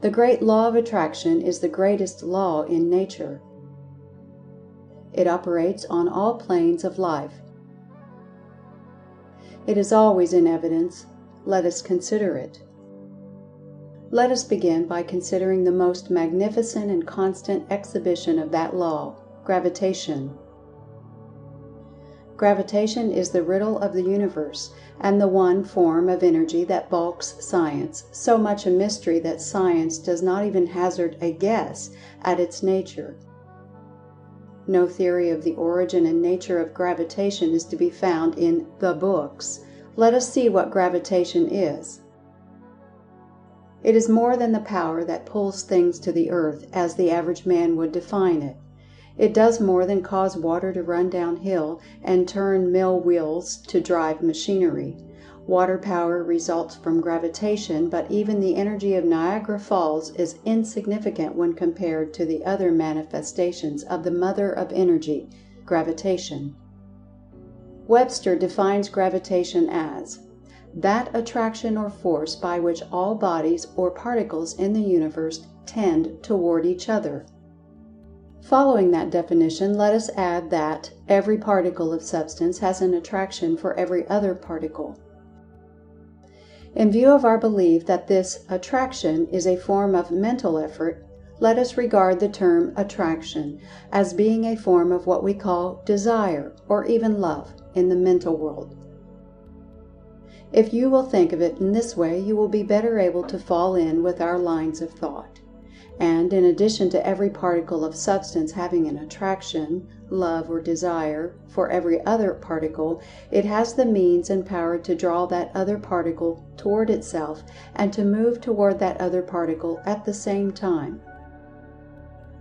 The great law of attraction is the greatest law in nature. It operates on all planes of life. It is always in evidence. Let us consider it. Let us begin by considering the most magnificent and constant exhibition of that law, gravitation. Gravitation is the riddle of the universe, and the one form of energy that balks science, so much a mystery that science does not even hazard a guess at its nature. No theory of the origin and nature of gravitation is to be found in the books. Let us see what gravitation is. It is more than the power that pulls things to the earth, as the average man would define it. It does more than cause water to run downhill and turn mill wheels to drive machinery. Water power results from gravitation, but even the energy of Niagara Falls is insignificant when compared to the other manifestations of the mother of energy, gravitation. Webster defines gravitation as that attraction or force by which all bodies or particles in the universe tend toward each other. Following that definition, let us add that every particle of substance has an attraction for every other particle. In view of our belief that this attraction is a form of mental effort, let us regard the term attraction as being a form of what we call desire or even love in the mental world. If you will think of it in this way, you will be better able to fall in with our lines of thought. And in addition to every particle of substance having an attraction, love, or desire for every other particle, it has the means and power to draw that other particle toward itself and to move toward that other particle at the same time.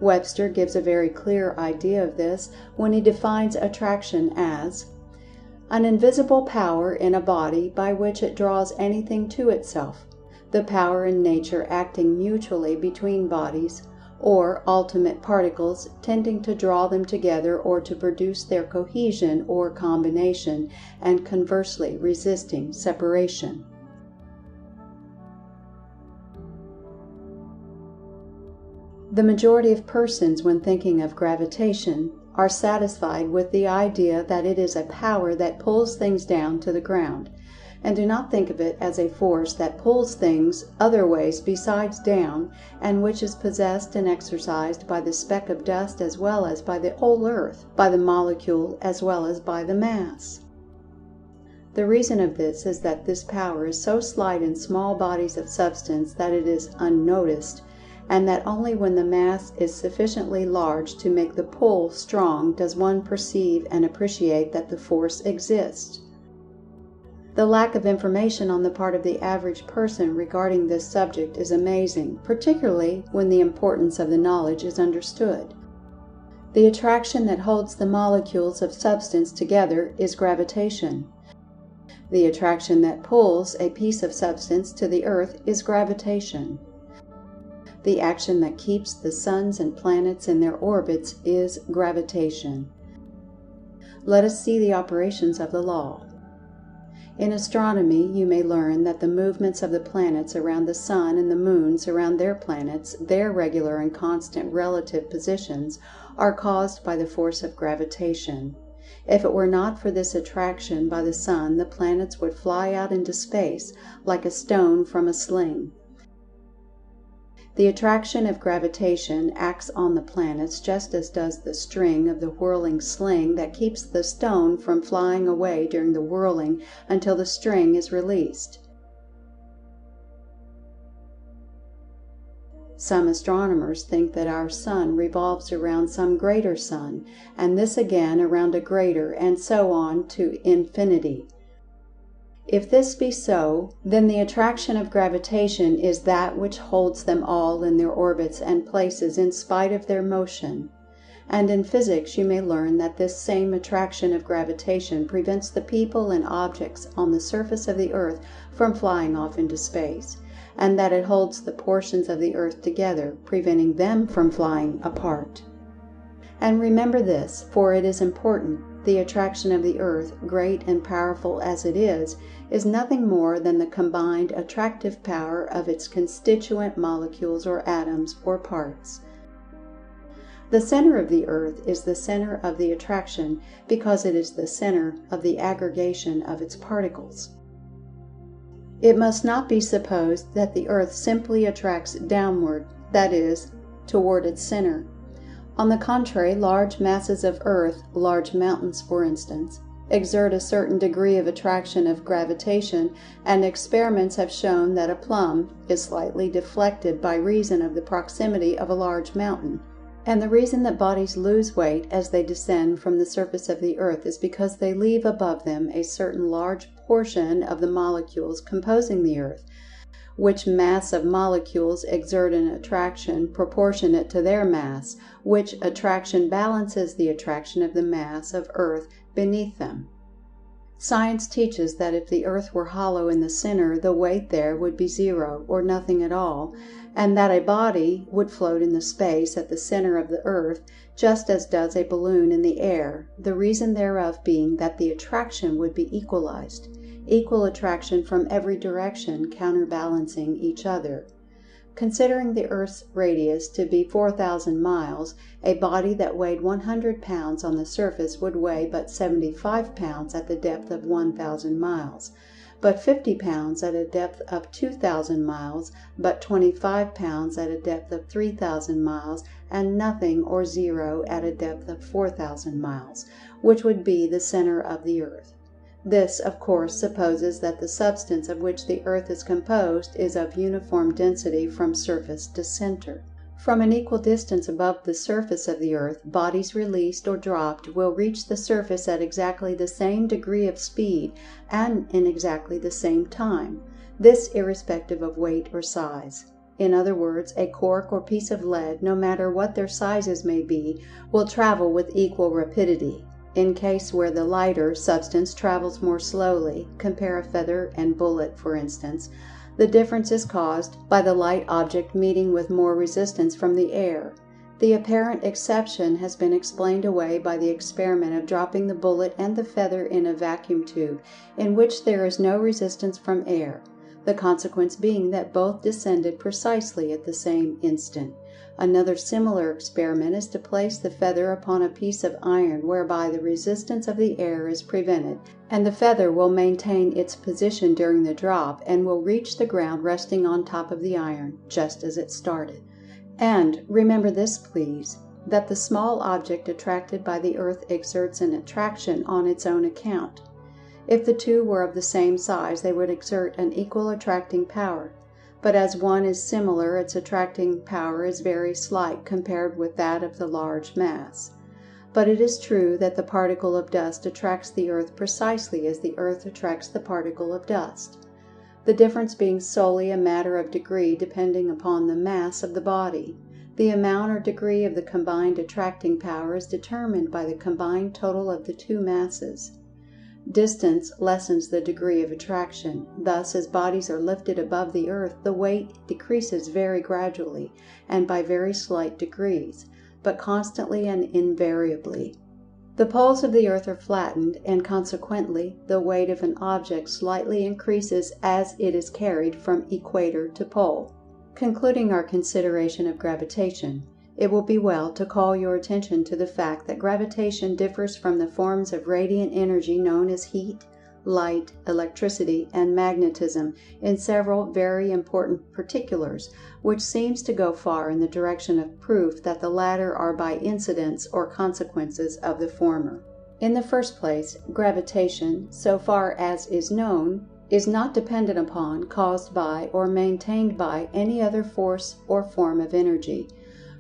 Webster gives a very clear idea of this when he defines attraction as an invisible power in a body by which it draws anything to itself, the power in nature acting mutually between bodies, or ultimate particles tending to draw them together or to produce their cohesion or combination, and conversely resisting separation. The majority of persons, when thinking of gravitation, are satisfied with the idea that it is a power that pulls things down to the ground, and do not think of it as a force that pulls things other ways besides down, and which is possessed and exercised by the speck of dust as well as by the whole earth, by the molecule as well as by the mass. The reason of this is that this power is so slight in small bodies of substance that it is unnoticed, and that only when the mass is sufficiently large to make the pull strong does one perceive and appreciate that the force exists. The lack of information on the part of the average person regarding this subject is amazing, particularly when the importance of the knowledge is understood. The attraction that holds the molecules of substance together is gravitation. The attraction that pulls a piece of substance to the earth is gravitation. The action that keeps the suns and planets in their orbits is gravitation. Let us see the operations of the law. In astronomy, you may learn that the movements of the planets around the sun and the moons around their planets, their regular and constant relative positions, are caused by the force of gravitation. If it were not for this attraction by the sun, the planets would fly out into space like a stone from a sling. The attraction of gravitation acts on the planets just as does the string of the whirling sling that keeps the stone from flying away during the whirling until the string is released. Some astronomers think that our sun revolves around some greater sun, and this again around a greater, and so on to infinity. If this be so, then the attraction of gravitation is that which holds them all in their orbits and places in spite of their motion. And in physics you may learn that this same attraction of gravitation prevents the people and objects on the surface of the earth from flying off into space, and that it holds the portions of the earth together, preventing them from flying apart. And remember this, for it is important. the attraction of the earth, great and powerful as it is nothing more than the combined attractive power of its constituent molecules or atoms or parts. The center of the earth is the center of the attraction because it is the center of the aggregation of its particles. It must not be supposed that the earth simply attracts downward, that is, toward its center. On the contrary, large masses of earth, large mountains for instance, exert a certain degree of attraction of gravitation, and experiments have shown that a plum is slightly deflected by reason of the proximity of a large mountain. And the reason that bodies lose weight as they descend from the surface of the earth is because they leave above them a certain large portion of the molecules composing the earth, which mass of molecules exert an attraction proportionate to their mass, which attraction balances the attraction of the mass of earth beneath them. Science teaches that if the earth were hollow in the center, the weight there would be zero, or nothing at all, and that a body would float in the space at the center of the earth, just as does a balloon in the air, the reason thereof being that the attraction would be equalized, equal attraction from every direction counterbalancing each other. Considering the earth's radius to be 4,000 miles, a body that weighed 100 pounds on the surface would weigh but 75 pounds at the depth of 1,000 miles, but 50 pounds at a depth of 2,000 miles, but 25 pounds at a depth of 3,000 miles, and nothing or zero at a depth of 4,000 miles, which would be the center of the earth. This, of course, supposes that the substance of which the earth is composed is of uniform density from surface to center. From an equal distance above the surface of the earth, bodies released or dropped will reach the surface at exactly the same degree of speed and in exactly the same time, this irrespective of weight or size. In other words, a cork or piece of lead, no matter what their sizes may be, will travel with equal rapidity. In case where the lighter substance travels more slowly, compare a feather and bullet for instance, the difference is caused by the light object meeting with more resistance from the air. The apparent exception has been explained away by the experiment of dropping the bullet and the feather in a vacuum tube, in which there is no resistance from air, the consequence being that both descended precisely at the same instant. Another similar experiment is to place the feather upon a piece of iron whereby the resistance of the air is prevented, and the feather will maintain its position during the drop and will reach the ground resting on top of the iron, just as it started. And remember this, please, that the small object attracted by the earth exerts an attraction on its own account. If the two were of the same size, they would exert an equal attracting power. But as one is similar, its attracting power is very slight compared with that of the large mass. But it is true that the particle of dust attracts the earth precisely as the earth attracts the particle of dust, the difference being solely a matter of degree depending upon the mass of the body. The amount or degree of the combined attracting power is determined by the combined total of the two masses. Distance lessens the degree of attraction. Thus, as bodies are lifted above the earth, the weight decreases very gradually and by very slight degrees, but constantly and invariably. The poles of the earth are flattened, and consequently the weight of an object slightly increases as it is carried from equator to pole. Concluding our consideration of gravitation, it will be well to call your attention to the fact that gravitation differs from the forms of radiant energy known as heat, light, electricity, and magnetism in several very important particulars, which seems to go far in the direction of proof that the latter are by incidents or consequences of the former. In the first place, gravitation, so far as is known, is not dependent upon, caused by, or maintained by any other force or form of energy,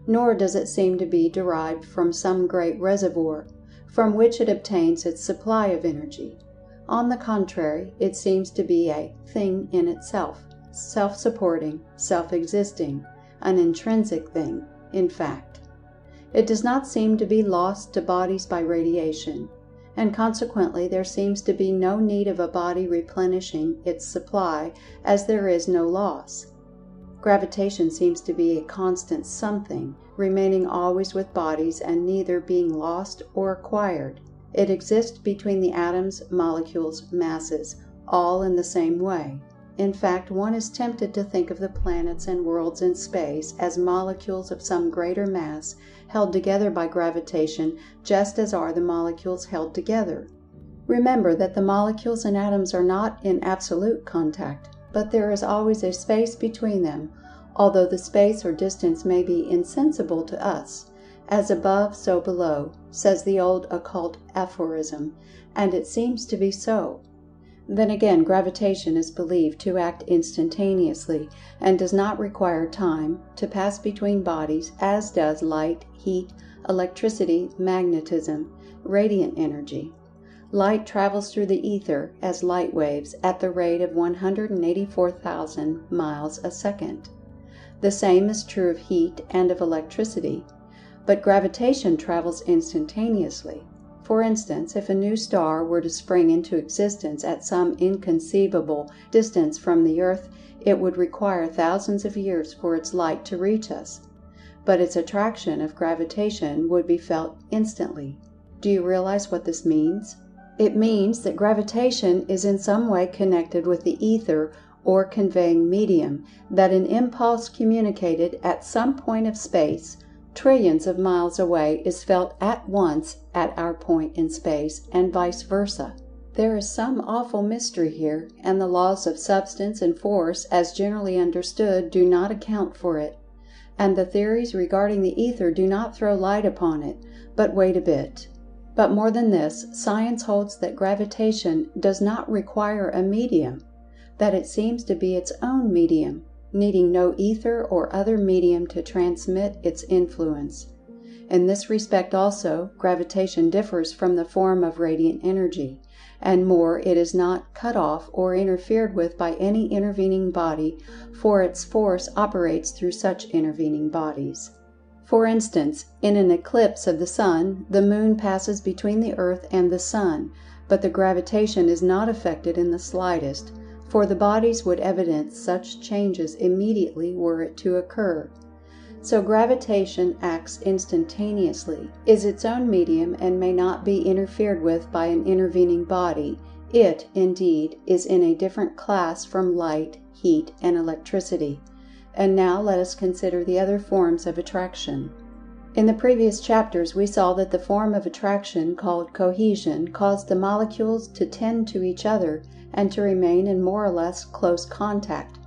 nor does it seem to be derived from some great reservoir, from which it obtains its supply of energy. On the contrary, it seems to be a thing in itself, self-supporting, self-existing, an intrinsic thing, in fact. It does not seem to be lost to bodies by radiation, and consequently there seems to be no need of a body replenishing its supply, as there is no loss. Gravitation seems to be a constant something, remaining always with bodies and neither being lost or acquired. It exists between the atoms, molecules, masses, all in the same way. In fact, one is tempted to think of the planets and worlds in space as molecules of some greater mass held together by gravitation, just as are the molecules held together. Remember that the molecules and atoms are not in absolute contact, but there is always a space between them, although the space or distance may be insensible to us. As above, so below, says the old occult aphorism, and it seems to be so. Then again, gravitation is believed to act instantaneously, and does not require time to pass between bodies, as does light, heat, electricity, magnetism, radiant energy. Light travels through the ether as light waves at the rate of 184,000 miles a second. The same is true of heat and of electricity, but gravitation travels instantaneously. For instance, if a new star were to spring into existence at some inconceivable distance from the earth, it would require thousands of years for its light to reach us. But its attraction of gravitation would be felt instantly. Do you realize what this means? It means that gravitation is in some way connected with the ether or conveying medium, that an impulse communicated at some point of space, trillions of miles away, is felt at once at our point in space, and vice versa. There is some awful mystery here, and the laws of substance and force, as generally understood, do not account for it. And the theories regarding the ether do not throw light upon it. But wait a bit. But more than this, science holds that gravitation does not require a medium, that it seems to be its own medium, needing no ether or other medium to transmit its influence. In this respect also, gravitation differs from the form of radiant energy, and more, it is not cut off or interfered with by any intervening body, for its force operates through such intervening bodies. For instance, in an eclipse of the sun, the moon passes between the earth and the sun, but the gravitation is not affected in the slightest, for the bodies would evidence such changes immediately were it to occur. So gravitation acts instantaneously, is its own medium, and may not be interfered with by an intervening body. It, indeed, is in a different class from light, heat, and electricity. And now let us consider the other forms of attraction. In the previous chapters we saw that the form of attraction called cohesion caused the molecules to tend to each other and to remain in more or less close contact,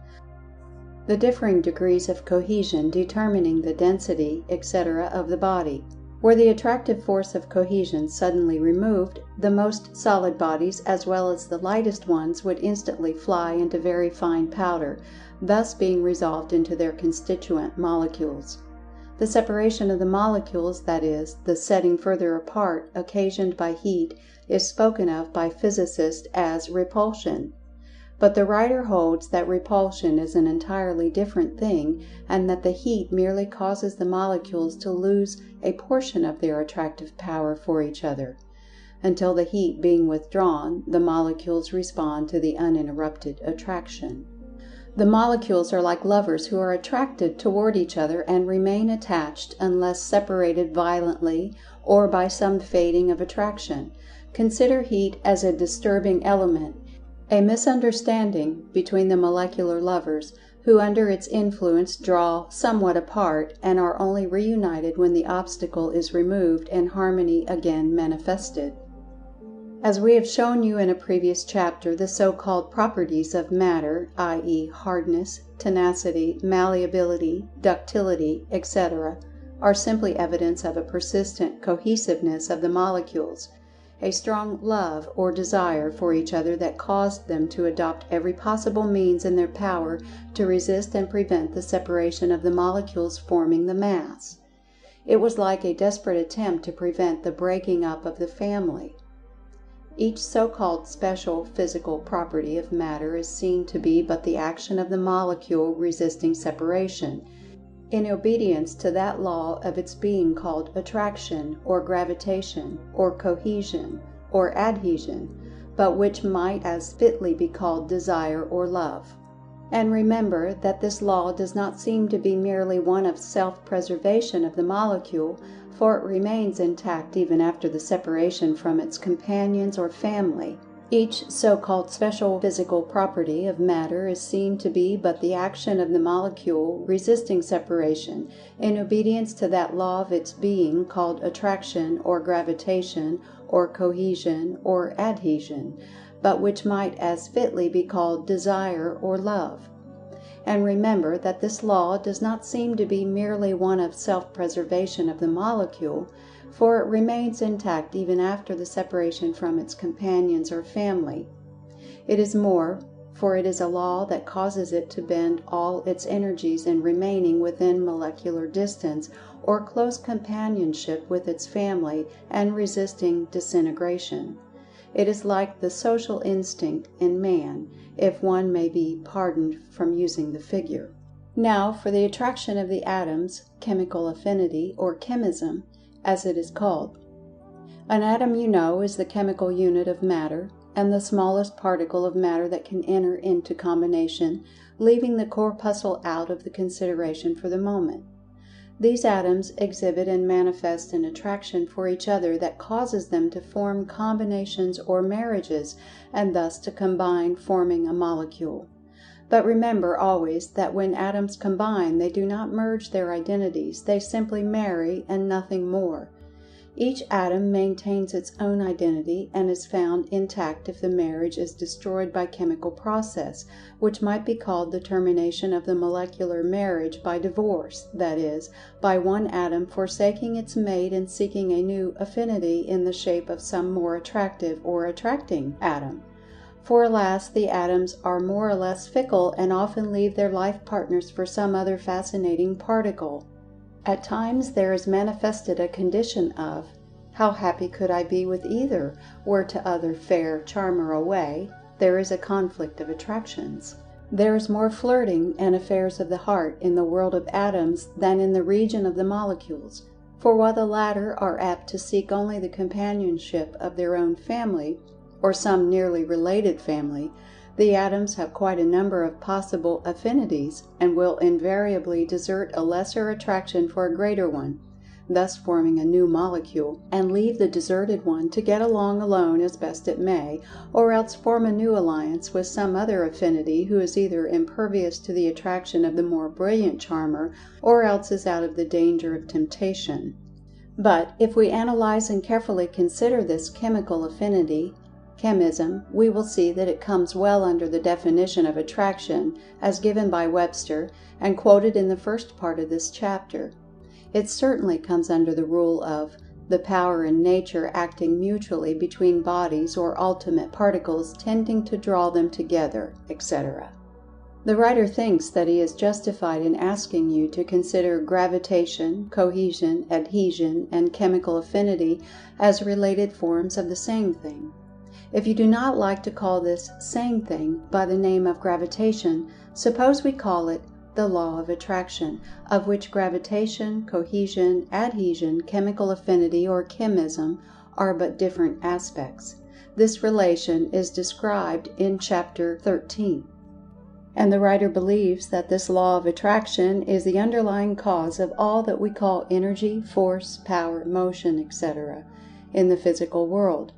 the differing degrees of cohesion determining the density, etc., of the body. Were the attractive force of cohesion suddenly removed, the most solid bodies as well as the lightest ones would instantly fly into very fine powder, thus being resolved into their constituent molecules. The separation of the molecules, that is, the setting further apart, occasioned by heat, is spoken of by physicists as repulsion. But the writer holds that repulsion is an entirely different thing, and that the heat merely causes the molecules to lose a portion of their attractive power for each other. Until the heat being withdrawn, the molecules respond to the uninterrupted attraction. The molecules are like lovers who are attracted toward each other and remain attached unless separated violently or by some fading of attraction. Consider heat as a disturbing element, a misunderstanding between the molecular lovers, who under its influence draw somewhat apart and are only reunited when the obstacle is removed and harmony again manifested. As we have shown you in a previous chapter, the so-called properties of matter, i.e., hardness, tenacity, malleability, ductility, etc., are simply evidence of a persistent cohesiveness of the molecules, a strong love or desire for each other that caused them to adopt every possible means in their power to resist and prevent the separation of the molecules forming the mass. It was like a desperate attempt to prevent the breaking up of the family. Each so-called special physical property of matter is seen to be but the action of the molecule resisting separation, in obedience to that law of its being called attraction, or gravitation, or cohesion, or adhesion, but which might as fitly be called desire or love. And remember that this law does not seem to be merely one of self-preservation of the molecule, for it remains intact even after the separation from its companions or family. Each so-called special physical property of matter is seen to be but the action of the molecule resisting separation in obedience to that law of its being called attraction or gravitation or cohesion or adhesion, but which might as fitly be called desire or love. And remember that this law does not seem to be merely one of self-preservation of the molecule, for it remains intact even after the separation from its companions or family. It is more, for it is a law that causes it to bend all its energies in remaining within molecular distance or close companionship with its family and resisting disintegration. It is like the social instinct in man, if one may be pardoned from using the figure. Now for the attraction of the atoms, chemical affinity, or chemism, as it is called. An atom, you know, is the chemical unit of matter, and the smallest particle of matter that can enter into combination, leaving the corpuscle out of the consideration for the moment. These atoms exhibit and manifest an attraction for each other that causes them to form combinations or marriages, and thus to combine, forming a molecule. But remember always that when atoms combine, they do not merge their identities, they simply marry and nothing more. Each atom maintains its own identity and is found intact if the marriage is destroyed by chemical process, which might be called the termination of the molecular marriage by divorce, that is, by one atom forsaking its mate and seeking a new affinity in the shape of some more attractive or attracting atom. For alas, the atoms are more or less fickle and often leave their life partners for some other fascinating particle. At times there is manifested a condition of, "How happy could I be with either, were to other fair charmer away?" There is a conflict of attractions. There is more flirting and affairs of the heart in the world of atoms than in the region of the molecules, for while the latter are apt to seek only the companionship of their own family, or some nearly related family, the atoms have quite a number of possible affinities, and will invariably desert a lesser attraction for a greater one, thus forming a new molecule, and leave the deserted one to get along alone as best it may, or else form a new alliance with some other affinity who is either impervious to the attraction of the more brilliant charmer, or else is out of the danger of temptation. But if we analyze and carefully consider this chemical affinity, chemism, we will see that it comes well under the definition of attraction as given by Webster and quoted in the first part of this chapter. It certainly comes under the rule of the power in nature acting mutually between bodies or ultimate particles tending to draw them together, etc. The writer thinks that he is justified in asking you to consider gravitation, cohesion, adhesion, and chemical affinity as related forms of the same thing. If you do not like to call this same thing by the name of gravitation, suppose we call it the law of attraction, of which gravitation, cohesion, adhesion, chemical affinity, or chemism are but different aspects. This relation is described in Chapter 13. And the writer believes that this law of attraction is the underlying cause of all that we call energy, force, power, motion, etc. in the physical world.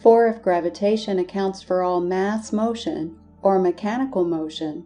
For if gravitation accounts for all mass motion, or mechanical motion,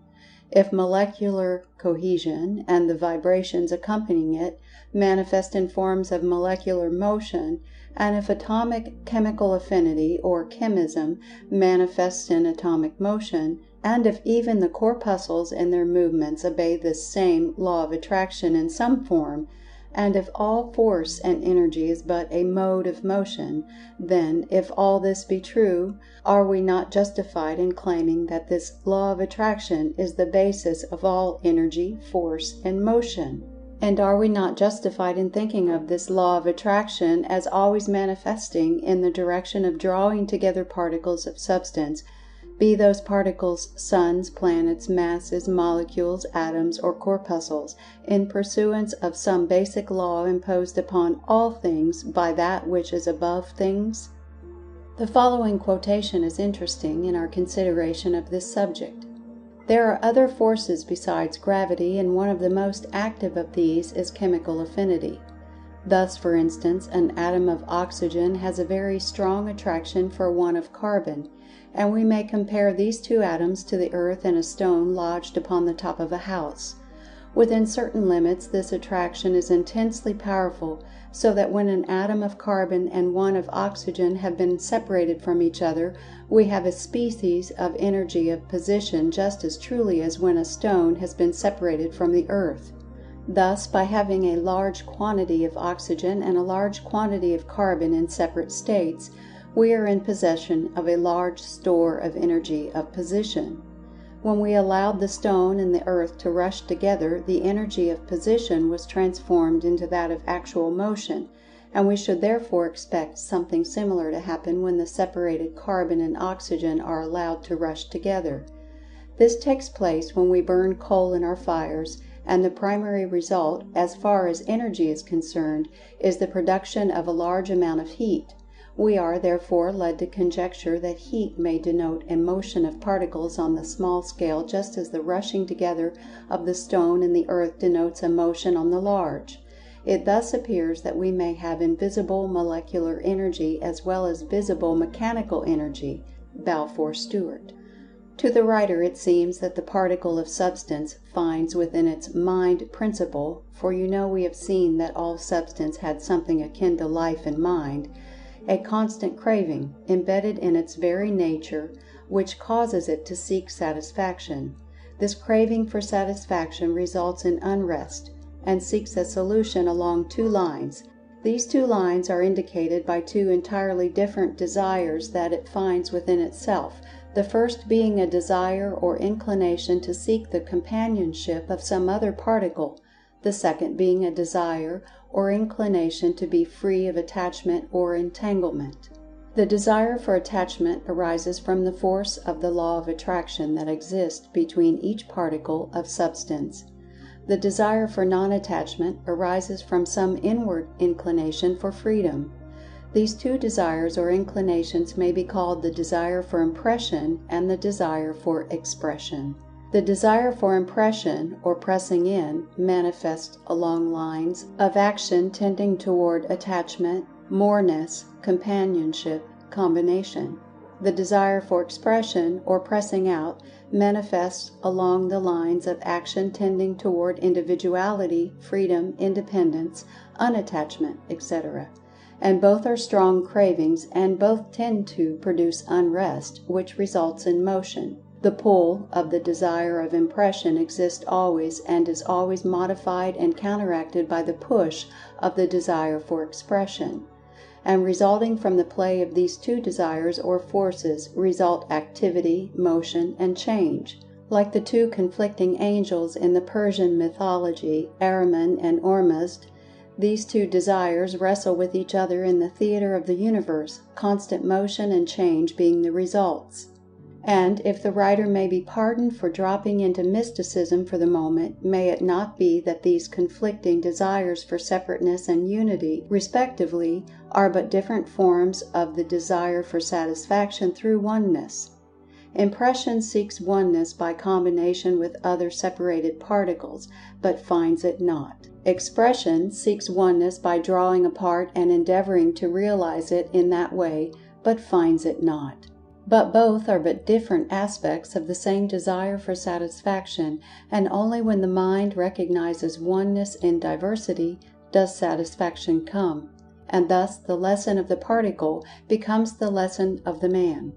if molecular cohesion and the vibrations accompanying it manifest in forms of molecular motion, and if atomic chemical affinity or chemism manifests in atomic motion, and if even the corpuscles in their movements obey this same law of attraction in some form, and if all force and energy is but a mode of motion, then, if all this be true, are we not justified in claiming that this law of attraction is the basis of all energy, force, and motion? And are we not justified in thinking of this law of attraction as always manifesting in the direction of drawing together particles of substance, be those particles suns, planets, masses, molecules, atoms, or corpuscles, in pursuance of some basic law imposed upon all things by that which is above things? The following quotation is interesting in our consideration of this subject. There are other forces besides gravity, and one of the most active of these is chemical affinity. Thus, for instance, an atom of oxygen has a very strong attraction for one of carbon, and we may compare these two atoms to the earth and a stone lodged upon the top of a house. Within certain limits, this attraction is intensely powerful, so that when an atom of carbon and one of oxygen have been separated from each other, we have a species of energy of position just as truly as when a stone has been separated from the earth. Thus, by having a large quantity of oxygen and a large quantity of carbon in separate states, we are in possession of a large store of energy of position. When we allowed the stone and the earth to rush together, the energy of position was transformed into that of actual motion, and we should therefore expect something similar to happen when the separated carbon and oxygen are allowed to rush together. This takes place when we burn coal in our fires, and the primary result, as far as energy is concerned, is the production of a large amount of heat. We are, therefore, led to conjecture that heat may denote a motion of particles on the small scale, just as the rushing together of the stone and the earth denotes a motion on the large. It thus appears that we may have invisible molecular energy as well as visible mechanical energy. Balfour Stewart. To the writer it seems that the particle of substance finds within its mind principle, for you know we have seen that all substance had something akin to life and mind, a constant craving, embedded in its very nature, which causes it to seek satisfaction. This craving for satisfaction results in unrest, and seeks a solution along two lines. These two lines are indicated by two entirely different desires that it finds within itself, the first being a desire or inclination to seek the companionship of some other particle, the second being a desire or inclination to be free of attachment or entanglement. The desire for attachment arises from the force of the law of attraction that exists between each particle of substance. The desire for non-attachment arises from some inward inclination for freedom. These two desires or inclinations may be called the desire for impression and the desire for expression. The desire for impression, or pressing in, manifests along lines of action tending toward attachment, moreness, companionship, combination. The desire for expression, or pressing out, manifests along the lines of action tending toward individuality, freedom, independence, unattachment, etc. And both are strong cravings, and both tend to produce unrest, which results in motion. The pull of the desire of impression exists always, and is always modified and counteracted by the push of the desire for expression. And resulting from the play of these two desires or forces result activity, motion, and change. Like the two conflicting angels in the Persian mythology, Ahriman and Ormuzd, these two desires wrestle with each other in the theater of the universe, constant motion and change being the results. And, if the writer may be pardoned for dropping into mysticism for the moment, may it not be that these conflicting desires for separateness and unity, respectively, are but different forms of the desire for satisfaction through oneness? Impression seeks oneness by combination with other separated particles, but finds it not. Expression seeks oneness by drawing apart and endeavoring to realize it in that way, but finds it not. But both are but different aspects of the same desire for satisfaction, and only when the mind recognizes oneness in diversity does satisfaction come, and thus the lesson of the particle becomes the lesson of the man.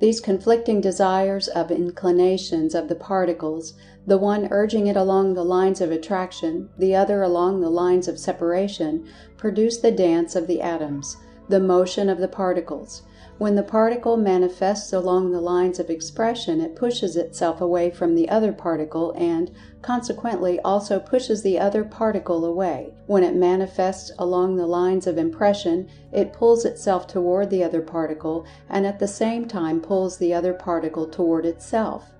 These conflicting desires of inclinations of the particles, the one urging it along the lines of attraction, the other along the lines of separation, produce the dance of the atoms, the motion of the particles. When the particle manifests along the lines of expression, it pushes itself away from the other particle and, consequently, also pushes the other particle away. When it manifests along the lines of impression, it pulls itself toward the other particle and at the same time pulls the other particle toward itself.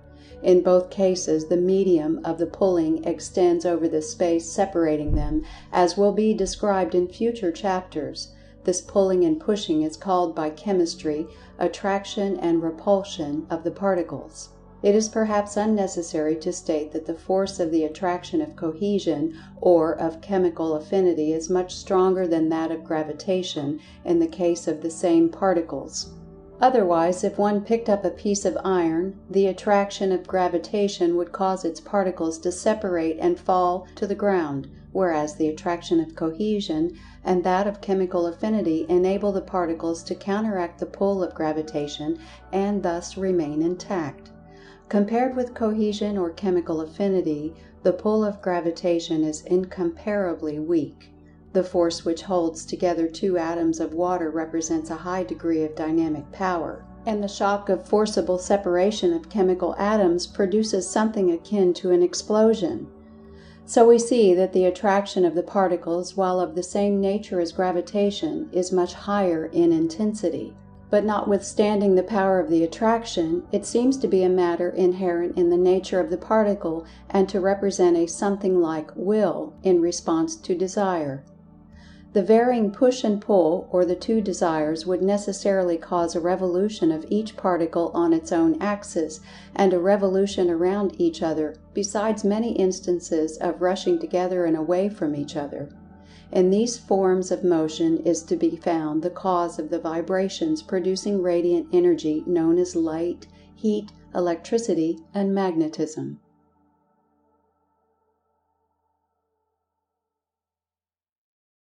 In both cases, the medium of the pulling extends over the space separating them, as will be described in future chapters. This pulling and pushing is called by chemistry attraction and repulsion of the particles. It is perhaps unnecessary to state that the force of the attraction of cohesion or of chemical affinity is much stronger than that of gravitation in the case of the same particles. Otherwise, if one picked up a piece of iron, the attraction of gravitation would cause its particles to separate and fall to the ground, whereas the attraction of cohesion and that of chemical affinity enable the particles to counteract the pull of gravitation and thus remain intact. Compared with cohesion or chemical affinity, the pull of gravitation is incomparably weak. The force which holds together two atoms of water represents a high degree of dynamic power, and the shock of forcible separation of chemical atoms produces something akin to an explosion. So we see that the attraction of the particles, while of the same nature as gravitation, is much higher in intensity. But notwithstanding the power of the attraction, it seems to be a matter inherent in the nature of the particle and to represent a something like will in response to desire. The varying push and pull, or the two desires, would necessarily cause a revolution of each particle on its own axis, and a revolution around each other, besides many instances of rushing together and away from each other. In these forms of motion is to be found the cause of the vibrations producing radiant energy known as light, heat, electricity, and magnetism.